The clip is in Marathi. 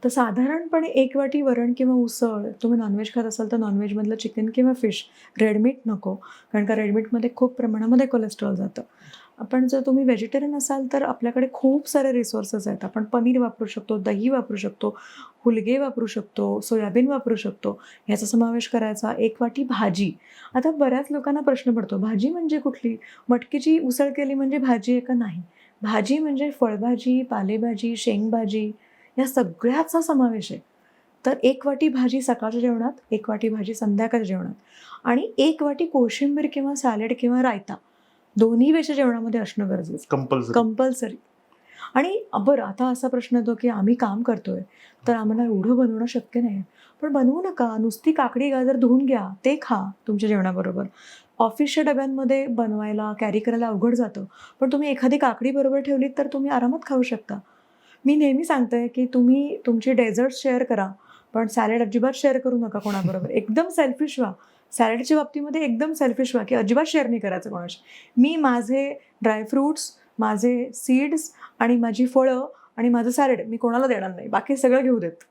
तर साधारणपणे 1 वाटी वरण किंवा उसळ, तुम्ही नॉनव्हेज खात असाल तर नॉनव्हेजमधलं चिकन किंवा फिश, रेड मीट नको. कारण का रेड मीटमध्ये खूप प्रमाणामध्ये कोलेस्ट्रॉल जातं. पण जर तुम्ही व्हेजिटेरियन असाल तर आपल्याकडे खूप सारे रिसोर्सेस आहेत. आपण पनीर वापरू शकतो, दही वापरू शकतो, हुलगे वापरू शकतो, सोयाबीन वापरू शकतो. ह्याचा समावेश करायचा. 1 वाटी भाजी. आता बऱ्याच लोकांना प्रश्न पडतो, भाजी म्हणजे कुठली? मटकीची उसळ केली म्हणजे भाजी आहे का? नाही. भाजी म्हणजे फळभाजी, पालेभाजी, शेंगभाजी या सगळ्याचा समावेश आहे. तर 1 वाटी भाजी सकाळच्या जेवणात, 1 वाटी भाजी संध्याकाळच्या जेवणात आणि 1 वाटी कोशिंबीर किंवा सॅलड किंवा रायता दोन्ही वेळच्या जेवणामध्ये असणं गरजेचं आहे. कंपल्सरी. आणि बरं आता असा प्रश्न येतो, की आम्ही काम करतोय, तर आम्हाला एवढं बनवणं शक्य नाही. पण बनवू नका. नुसती काकडी, गाजर धुवून घ्या. ते खा तुमच्या जेवणाबरोबर. ऑफिसच्या डब्यांमध्ये बनवायला, कॅरी करायला अवघड जातं. पण तुम्ही एखादी काकडी बरोबर ठेवलीत तर तुम्ही आरामात खाऊ शकता. मी नेहमी सांगते, की तुम्ही तुमची डेझर्ट्स शेअर करा, पण सॅलड अजिबात शेअर करू नका कोणाबरोबर. एकदम सेल्फिश व्हा. सॅलडच्या बाबतीमध्ये एकदम सेल्फिश व्हा, की अजिबात शेअर नाही करायचं कोणाशी. मी माझे ड्रायफ्रुट्स, माझे सीड्स आणि माझी फळं आणि माझं सॅलड मी कोणाला देणार नाही. बाकी सगळं घेऊ देत.